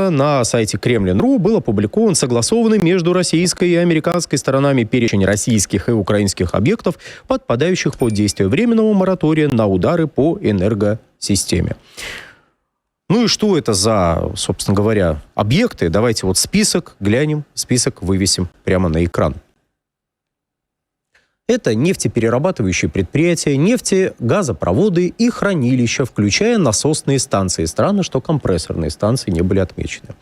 марта на сайте Kremlin.ru был опубликован согласованный между российской и американской сторонами перечень российских и украинских объектов, подпадающих под действие временного моратория на удары по энергосистеме. Ну и что это за, собственно говоря, объекты? Давайте вот список глянем, список вывесим прямо на экран. Это нефтеперерабатывающие предприятия, нефтегазопроводы и хранилища, включая насосные станции. Странно, что компрессорные станции не были отмечены.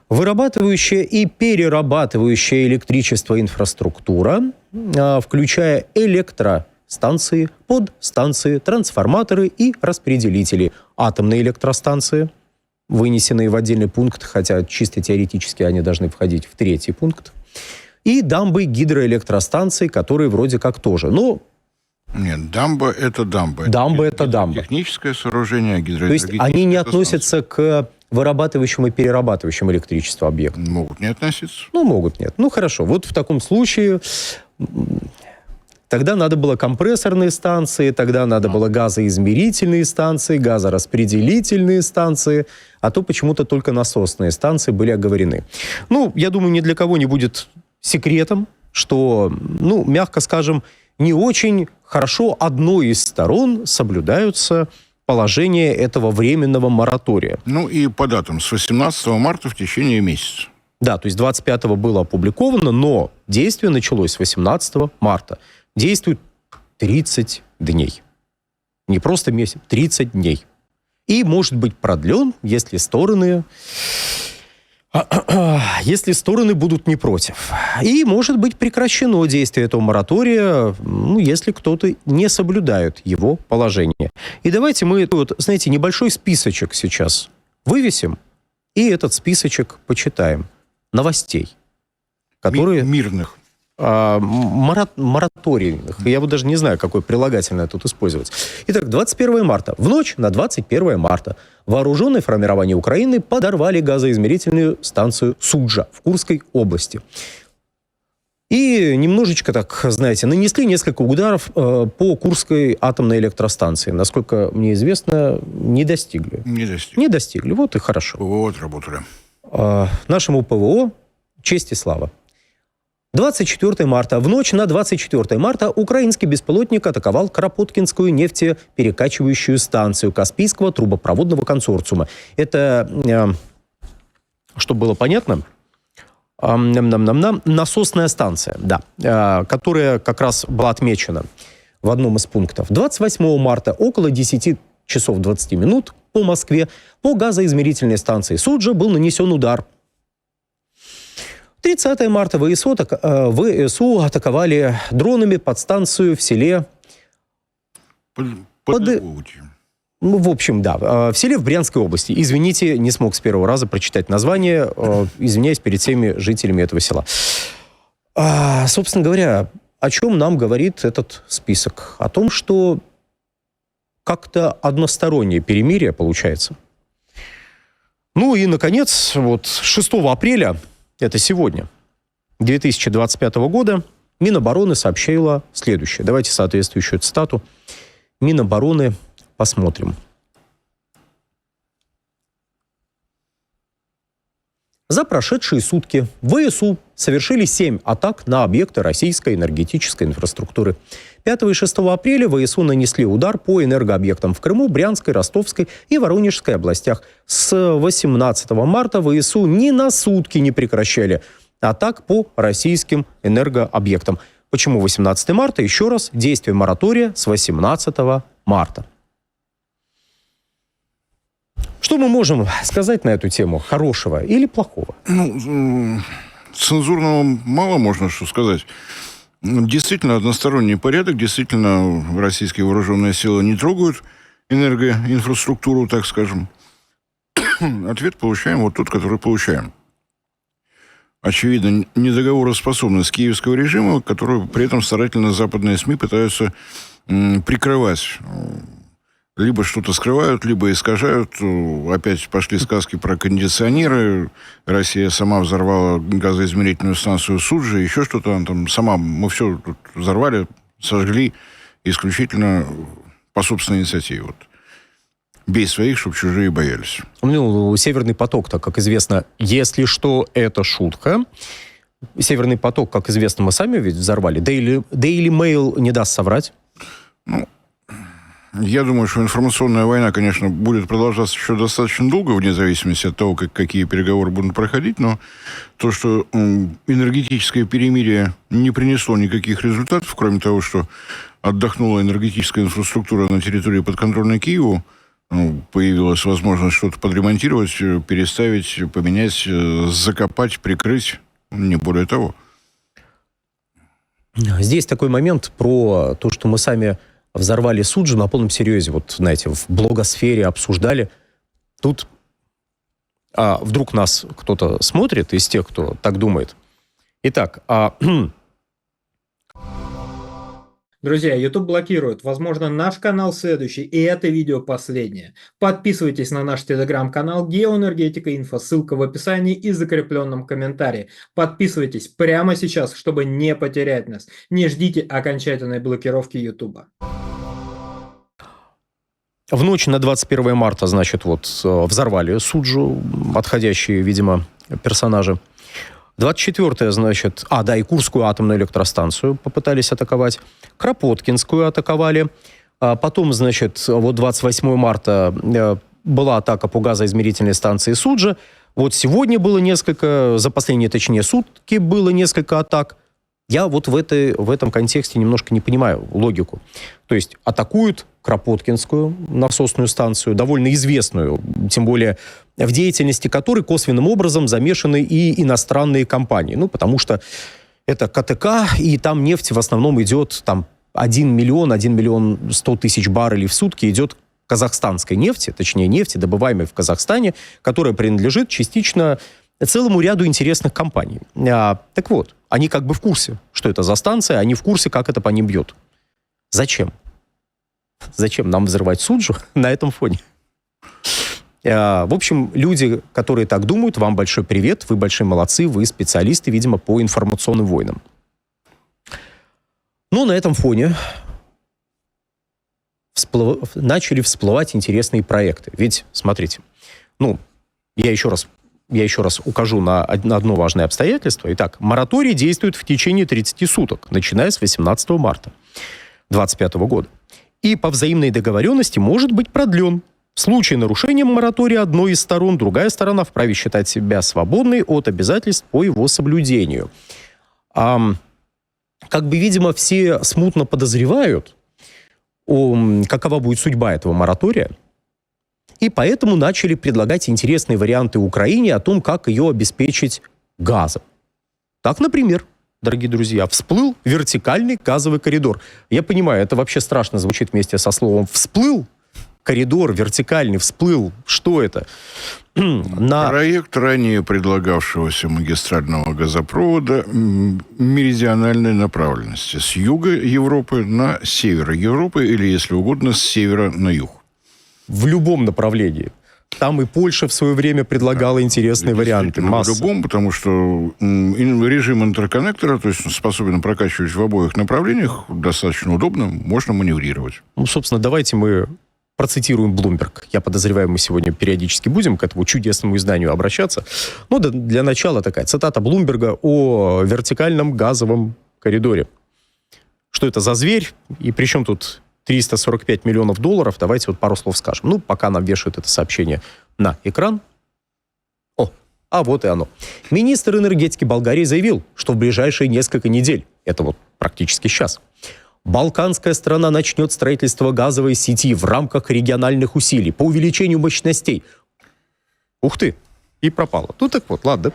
Вырабатывающая и перерабатывающая электричество инфраструктура, включая электростанции, подстанции, трансформаторы и распределители. Атомные электростанции, вынесенные в отдельный пункт, хотя чисто теоретически они должны входить в третий пункт. И дамбы гидроэлектростанций, которые вроде как тоже. Но... Нет, дамба – это дамба. Дамба – это дамба. Техническое сооружение, гидроэнергетическое. То есть они не относятся к вырабатывающим и перерабатывающим электричество объектам? Могут не относиться. Ну, могут нет. Ну, хорошо. Вот в таком случае... Тогда надо было компрессорные станции, тогда надо было газоизмерительные станции, газораспределительные станции, а то почему-то только насосные станции были оговорены. Ну, я думаю, ни для кого не будет секретом, что, ну, мягко скажем, не очень хорошо одной из сторон соблюдаются положения этого временного моратория. Ну и по датам, с 18 марта в течение месяца. Да, то есть 25-го было опубликовано, но действие началось с 18 марта. Действует 30 дней. Не просто месяц, 30 дней. И может быть продлен, если стороны будут не против. И может быть прекращено действие этого моратория, ну, если кто-то не соблюдает его положение. И давайте мы, вот, знаете, небольшой списочек сейчас вывесим, и этот списочек почитаем. Новостей, которые... Мирных. Мораторийных. Я вот даже не знаю, какое прилагательное тут использовать. Итак, 21 марта. В ночь на 21 марта вооруженные формирования Украины подорвали газоизмерительную станцию Суджа в Курской области. И немножечко, так, знаете, нанесли несколько ударов по Курской атомной электростанции. Насколько мне известно, не достигли. Не достигли. Вот и хорошо. ПВО отработали. Нашему ПВО честь и слава. 24 марта. В ночь на 24 марта украинский беспилотник атаковал Кропоткинскую нефтеперекачивающую станцию Каспийского трубопроводного консорциума. Это, чтобы было понятно, насосная станция, да, которая как раз была отмечена в одном из пунктов. 28 марта около 10 часов 20 минут по Москве по газоизмерительной станции Суджа был нанесен удар. 30 марта ВСУ атаковали дронами подстанцию в селе... В общем, да, в селе в Брянской области. Извините, не смог с первого раза прочитать название. Извиняюсь перед всеми жителями этого села. Собственно говоря, о чем нам говорит этот список? О том, что как-то одностороннее перемирие получается. Ну и, наконец, вот 6 апреля... Это сегодня, 2025 года, Минобороны сообщила следующее. Давайте соответствующую цитату Минобороны посмотрим. За прошедшие сутки ВСУ совершили 7 атак на объекты российской энергетической инфраструктуры. 5 и 6 апреля ВСУ нанесли удар по энергообъектам в Крыму, Брянской, Ростовской и Воронежской областях. С 18 марта ВСУ ни на сутки не прекращали атак по российским энергообъектам. Почему 18 марта? Еще раз, действие моратория с 18 марта. Что мы можем сказать на эту тему? Хорошего или плохого? Ну, цензурного мало можно что сказать. Действительно, односторонний порядок. Действительно, российские вооруженные силы не трогают энергоинфраструктуру, так скажем. Ответ получаем вот тот, который получаем. Очевидно, недоговороспособность киевского режима, которую при этом старательно западные СМИ пытаются прикрывать. Либо что-то скрывают, либо искажают. Опять пошли сказки про кондиционеры. Россия сама взорвала газоизмерительную станцию Суджа, еще что-то она там сама. Мы все тут взорвали, сожгли исключительно по собственной инициативе. Вот. бей своих, чтобы чужие боялись. Ну, «Северный поток», как известно, если что, это шутка. «Северный поток», как известно, мы сами ведь взорвали. Daily Mail не даст соврать. Ну, я думаю, что информационная война, конечно, будет продолжаться еще достаточно долго, вне зависимости от того, какие переговоры будут проходить, но то, что энергетическое перемирие не принесло никаких результатов, кроме того, что отдохнула энергетическая инфраструктура на территории подконтрольной Киеву, появилась возможность что-то подремонтировать, переставить, поменять, закопать, прикрыть, не более того. Здесь такой момент про то, что мы сами взорвали Суджу на полном серьезе. Вот, знаете, в блогосфере обсуждали. Тут вдруг нас кто-то смотрит из тех, кто так думает. Итак, Друзья, YouTube блокирует. Возможно, наш канал следующий, и это видео последнее. Подписывайтесь на наш телеграм-канал Геоэнергетика Инфо. Ссылка в описании и закрепленном комментарии. Подписывайтесь прямо сейчас, чтобы не потерять нас. Не ждите окончательной блокировки YouTube. В ночь на 21 марта, значит, вот взорвали Суджу, отходящие, видимо, персонажи. 24-е, значит... и Курскую атомную электростанцию попытались атаковать. Кропоткинскую атаковали. Потом, значит, вот 28 марта была атака по газоизмерительной станции Суджа. Вот сегодня было несколько, за последние, точнее, сутки было несколько атак. Я вот в этом контексте немножко не понимаю логику. То есть атакуют Кропоткинскую насосную станцию, довольно известную, тем более в деятельности которой косвенным образом замешаны и иностранные компании. Ну, потому что это КТК, и там нефть в основном идет, там 1 миллион 100 тысяч баррелей в сутки идет казахстанской нефти, точнее нефти, добываемой в Казахстане, которая принадлежит частично целому ряду интересных компаний. Так вот, они как бы в курсе, что это за станция, они в курсе, как это по ним бьет. Зачем? Зачем нам взрывать Суджу на этом фоне? В общем, люди, которые так думают, вам большой привет, вы большие молодцы, вы специалисты, видимо, по информационным войнам. Но на этом фоне начали всплывать интересные проекты. Ведь, смотрите, я еще раз укажу на одно важное обстоятельство. Итак, мораторий действует в течение 30 суток, начиная с 18 марта 2025 года. И по взаимной договоренности может быть продлен. В случае нарушения моратория одной из сторон, другая сторона вправе считать себя свободной от обязательств по его соблюдению. Видимо, все смутно подозревают, какова будет судьба этого моратория. И поэтому начали предлагать интересные варианты Украине о том, как ее обеспечить газом. Так, например, дорогие друзья, всплыл вертикальный газовый коридор. Я понимаю, это вообще страшно звучит вместе со словом «всплыл». Коридор вертикальный всплыл. Что это? Проект ранее предлагавшегося магистрального газопровода меридиональной направленности с юга Европы на север Европы или, если угодно, с севера на юг. В любом направлении. Там и Польша в свое время предлагала интересные варианты. В любом, потому что режим интерконнектора, то есть способен прокачивать в обоих направлениях, достаточно удобно, можно маневрировать. Собственно, давайте мы процитируем Bloomberg. Я подозреваю, мы сегодня периодически будем к этому чудесному изданию обращаться. Для начала такая цитата Блумберга о вертикальном газовом коридоре. Что это за зверь? И при чем тут 345 миллионов долларов? Давайте пару слов скажем. Пока нам вешают это сообщение на экран. Вот и оно. Министр энергетики Болгарии заявил, что в ближайшие несколько недель, это практически сейчас, балканская страна начнет строительство газовой сети в рамках региональных усилий по увеличению мощностей. Ух ты, и пропало. Ладно.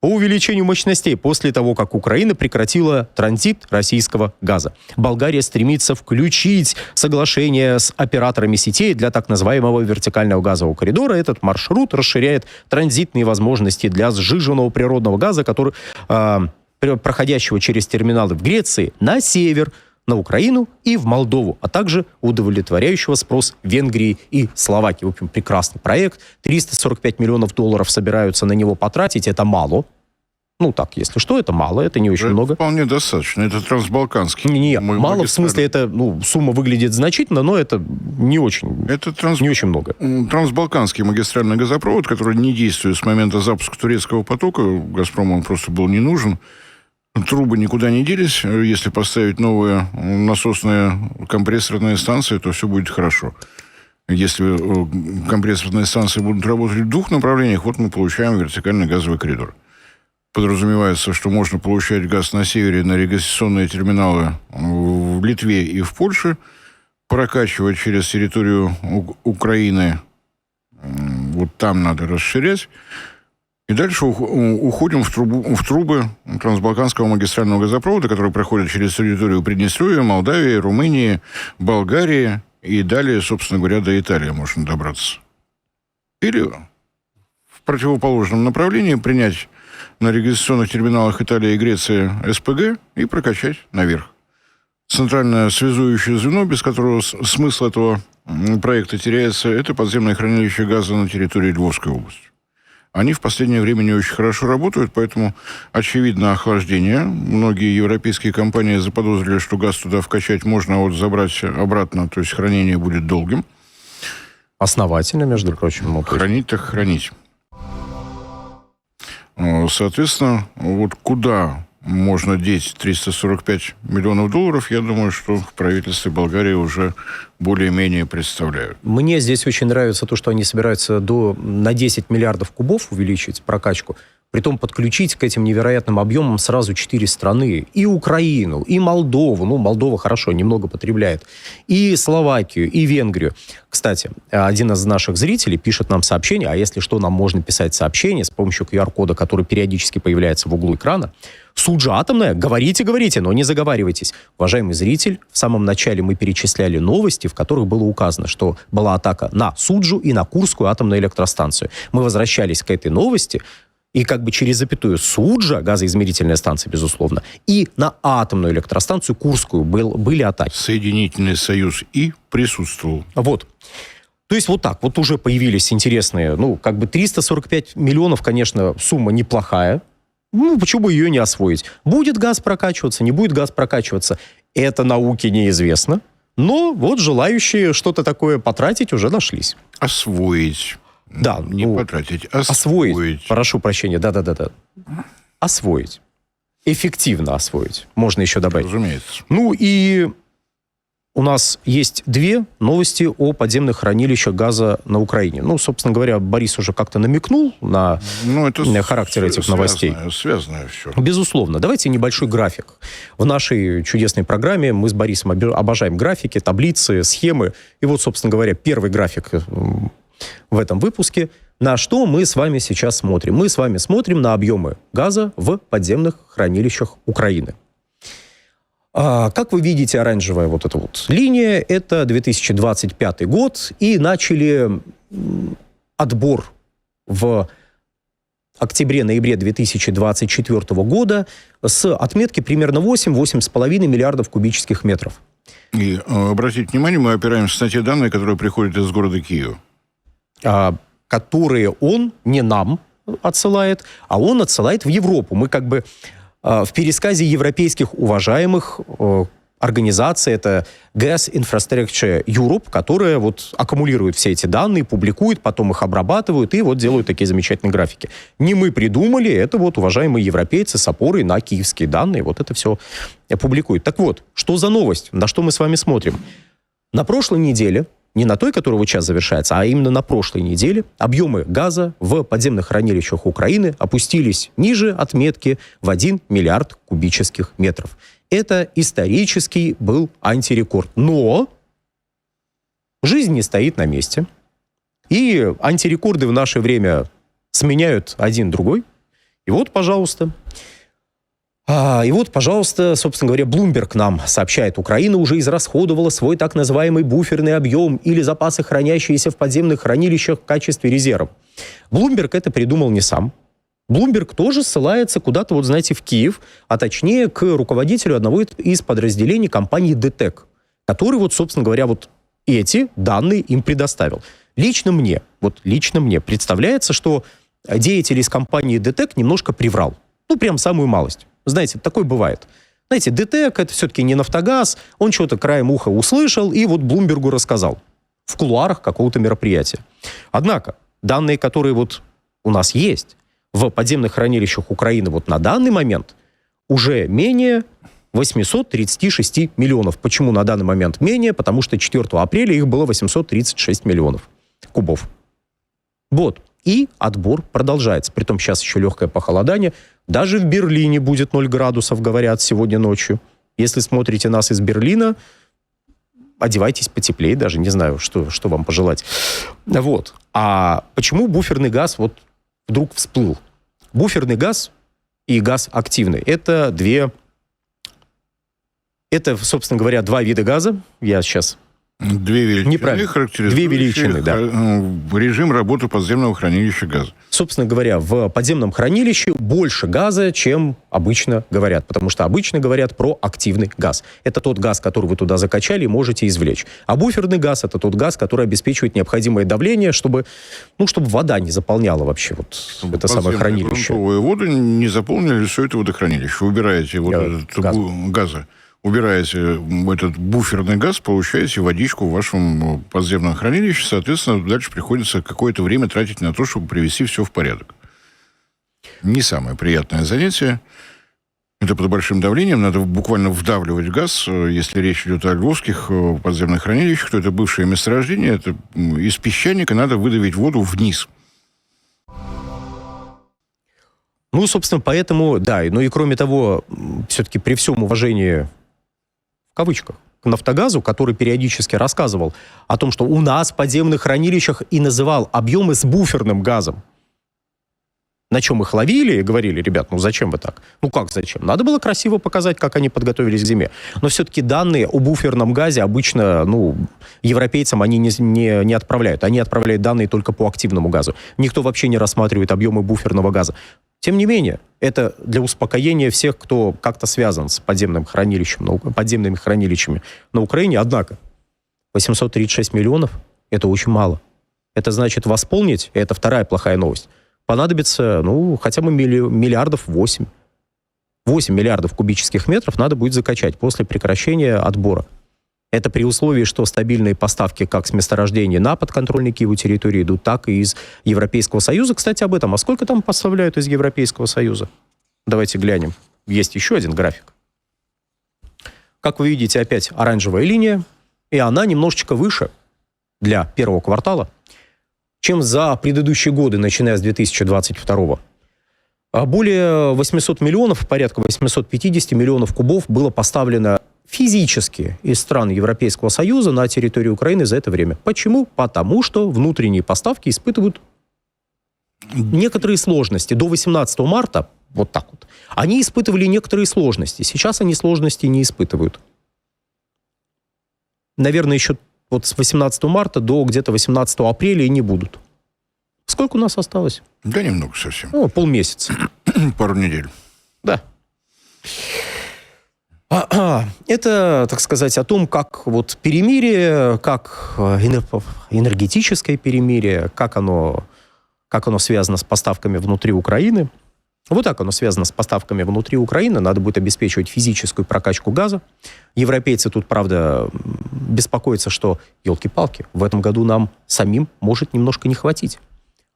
По увеличению мощностей после того, как Украина прекратила транзит российского газа. Болгария стремится включить соглашение с операторами сетей для так называемого вертикального газового коридора. Этот маршрут расширяет транзитные возможности для сжиженного природного газа, который, проходящего через терминалы в Греции, на север, на Украину и в Молдову, а также удовлетворяющего спрос Венгрии и Словакии. В общем, прекрасный проект. 345 миллионов долларов собираются на него потратить. Это мало. Ну, так, если что, это мало, это не очень Это много. вполне достаточно. Это трансбалканский. Не, мало, в смысле, это, сумма выглядит значительно, но это не очень, не очень много. Трансбалканский магистральный газопровод, который не действует с момента запуска турецкого потока. «Газпрому» он просто был не нужен. Трубы никуда не делись. Если поставить новые насосные компрессорные станции, то все будет хорошо. Если компрессорные станции будут работать в двух направлениях, вот мы получаем вертикальный газовый коридор. Подразумевается, что можно получать газ на севере, на регистрационные терминалы в Литве и в Польше, прокачивать через территорию Украины, вот там надо расширять. И дальше уходим в трубы трансбалканского магистрального газопровода, который проходит через территорию Приднестровья, Молдавии, Румынии, Болгарии. И далее, собственно говоря, до Италии можно добраться. Или в противоположном направлении принять на регистрационных терминалах Италии и Греции СПГ и прокачать наверх. Центральное связующее звено, без которого смысл этого проекта теряется, это подземное хранилище газа на территории Львовской области. Они в последнее время не очень хорошо работают, поэтому очевидно охлаждение. Многие европейские компании заподозрили, что газ туда вкачать можно, а вот забрать обратно, то есть хранение будет долгим. Основательно, между прочим. Хранить так хранить. Соответственно, вот куда можно деть 345 миллионов долларов, я думаю, что в правительстве Болгарии уже более-менее представляют. Мне здесь очень нравится то, что они собираются на 10 миллиардов кубов увеличить прокачку, притом подключить к этим невероятным объемам сразу 4 страны. И Украину, и Молдову. Молдова хорошо, немного потребляет. И Словакию, и Венгрию. Кстати, один из наших зрителей пишет нам сообщение, а если что, нам можно писать сообщение с помощью QR-кода, который периодически появляется в углу экрана. Суджа атомная? Говорите, но не заговаривайтесь. Уважаемый зритель, в самом начале мы перечисляли новости, в которых было указано, что была атака на Суджу и на Курскую атомную электростанцию. Мы возвращались к этой новости, и как бы через запятую Суджа, газоизмерительная станция, безусловно, и на атомную электростанцию Курскую были атаки. Соединительный союз и присутствовал. Вот. То есть вот так, вот уже появились интересные, 345 миллионов, конечно, сумма неплохая. Почему бы ее не освоить? Будет газ прокачиваться, не будет газ прокачиваться. Это науке неизвестно. Но вот желающие что-то такое потратить уже нашлись. Освоить. Да, не потратить, освоить. Прошу прощения, да. Освоить. Эффективно освоить. Можно еще добавить. Разумеется. И у нас есть 2 новости о подземных хранилищах газа на Украине. Собственно говоря, Борис уже как-то намекнул на характер этих новостей. Связанное все. Безусловно. Давайте небольшой график. В нашей чудесной программе мы с Борисом обожаем графики, таблицы, схемы. И вот, собственно говоря, первый график в этом выпуске. На что мы с вами сейчас смотрим? Мы с вами смотрим на объемы газа в подземных хранилищах Украины. Как вы видите, оранжевая вот эта вот линия, это 2025 год, и начали отбор в октябре-ноябре 2024 года с отметки примерно 8-8,5 миллиардов кубических метров. И обратите внимание, мы опираемся на те данные, которые приходят из города Киева. Которые он не нам отсылает, а он отсылает в Европу. Мы как бы в пересказе европейских уважаемых организаций, это Gas Infrastructure Europe, которая вот аккумулирует все эти данные, публикует, потом их обрабатывают и вот делают такие замечательные графики. Не мы придумали, это вот уважаемые европейцы с опорой на киевские данные, вот это все публикуют. Так вот, что за новость? На что мы с вами смотрим? На прошлой неделе, не на той, которая вот сейчас завершается, а именно на прошлой неделе, объемы газа в подземных хранилищах Украины опустились ниже отметки в 1 миллиард кубических метров. Это исторический был антирекорд. Но жизнь не стоит на месте. И антирекорды в наше время сменяют один другой. И вот, пожалуйста, собственно говоря, Bloomberg нам сообщает, Украина уже израсходовала свой так называемый буферный объем или запасы, хранящиеся в подземных хранилищах в качестве резерва. Bloomberg это придумал не сам. Bloomberg тоже ссылается куда-то, вот знаете, в Киев, а точнее к руководителю одного из подразделений компании ДТЭК, который вот, собственно говоря, вот эти данные им предоставил. Лично мне представляется, что деятель из компании ДТЭК немножко приврал. Ну, прям самую малость. Знаете, такое бывает. Знаете, ДТЭК — это все-таки не «Нафтогаз», он что-то краем уха услышал и вот Блумбергу рассказал в кулуарах какого-то мероприятия. Однако, данные, которые вот у нас есть в подземных хранилищах Украины вот на данный момент, уже менее 836 миллионов. Почему на данный момент менее? Потому что 4 апреля их было 836 миллионов кубов. Вот. И отбор продолжается. Притом сейчас еще легкое похолодание. Даже в Берлине будет 0 градусов, говорят, сегодня ночью. Если смотрите нас из Берлина, одевайтесь потеплее, даже не знаю, что вам пожелать. Вот. А почему буферный газ вот вдруг всплыл? Буферный газ и газ активный — это собственно говоря, два вида газа. Я сейчас... Две величины характеризующие Две величины, да. Режим работы подземного хранилища газа. Собственно говоря, в подземном хранилище больше газа, чем обычно говорят. Потому что обычно говорят про активный газ. Это тот газ, который вы туда закачали и можете извлечь. А буферный газ — это тот газ, который обеспечивает необходимое давление, чтобы вода не заполняла вообще вот чтобы это самое хранилище. Грунтовые воды не заполнили все это водохранилище. Вы убираете газа. Убираете этот буферный газ, получаете водичку в вашем подземном хранилище, соответственно, дальше приходится какое-то время тратить на то, чтобы привести все в порядок. Не самое приятное занятие. Это под большим давлением, надо буквально вдавливать газ. Если речь идет о львовских подземных хранилищах, то это бывшее месторождение, это из песчаника надо выдавить воду вниз. Ну, собственно, поэтому, да, ну и кроме того, все-таки при всем уважении, в кавычках, к «Нафтогазу», который периодически рассказывал о том, что у нас в подземных хранилищах и называл объемы с буферным газом. На чем их ловили и говорили: ребят, ну зачем вы так? Ну как зачем? Надо было красиво показать, как они подготовились к зиме. Но все-таки данные о буферном газе обычно, европейцам они не отправляют. Они отправляют данные только по активному газу. Никто вообще не рассматривает объемы буферного газа. Тем не менее, это для успокоения всех, кто как-то связан с подземными хранилищами на Украине. Однако 836 миллионов – это очень мало. Это значит, восполнить, это вторая плохая новость, понадобится, хотя бы миллиардов 8. 8 миллиардов кубических метров надо будет закачать после прекращения отбора. Это при условии, что стабильные поставки как с месторождений на подконтрольной Киеву территории идут, так и из Европейского Союза. Кстати, об этом. А сколько там поставляют из Европейского Союза? Давайте глянем. Есть еще один график. Как вы видите, опять оранжевая линия. И она немножечко выше для первого квартала, чем за предыдущие годы, начиная с 2022. Более 800 миллионов, порядка 850 миллионов кубов было поставлено физически из стран Европейского Союза на территорию Украины за это время. Почему? Потому что внутренние поставки испытывают некоторые сложности. До 18 марта, вот так вот, они испытывали некоторые сложности. Сейчас они сложности не испытывают. Наверное, еще вот с 18 марта до где-то 18 апреля и не будут. Сколько у нас осталось? Да немного совсем. Полмесяца. Пару недель. Да. Это, так сказать, о том, как вот перемирие, как энергетическое перемирие, как оно связано с поставками внутри Украины. Вот так оно связано с поставками внутри Украины. Надо будет обеспечивать физическую прокачку газа. Европейцы тут, правда, беспокоятся, что, елки-палки, в этом году нам самим может немножко не хватить.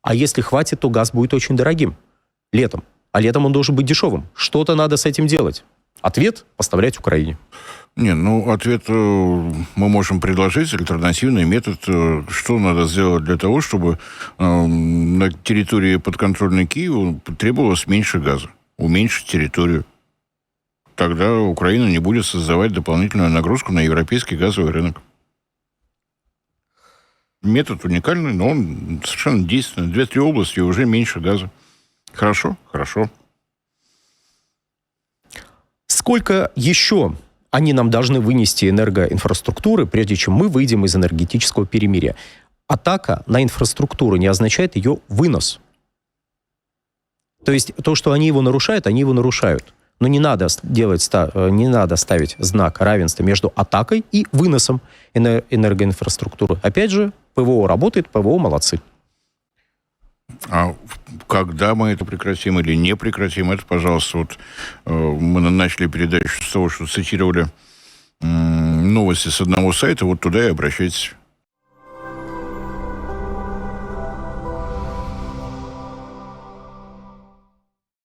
А если хватит, то газ будет очень дорогим летом. А летом он должен быть дешевым. Что-то надо с этим делать. Ответ – поставлять Украине. Ответ мы можем предложить, альтернативный метод. Что надо сделать для того, чтобы на территории подконтрольной Киеву требовалось меньше газа? Уменьшить территорию. Тогда Украина не будет создавать дополнительную нагрузку на европейский газовый рынок. Метод уникальный, но он совершенно действенный. 2-3 области уже меньше газа. Хорошо? Хорошо. Сколько еще они нам должны вынести энергоинфраструктуры, прежде чем мы выйдем из энергетического перемирия? Атака на инфраструктуру не означает ее вынос. То есть то, что они его нарушают, они его нарушают. Но не надо ставить знак равенства между атакой и выносом энергоинфраструктуры. Опять же, ПВО работает, ПВО молодцы. А когда мы это прекратим или не прекратим, это, пожалуйста, вот мы начали передачу с того, что цитировали новости с одного сайта, вот туда и обращайтесь.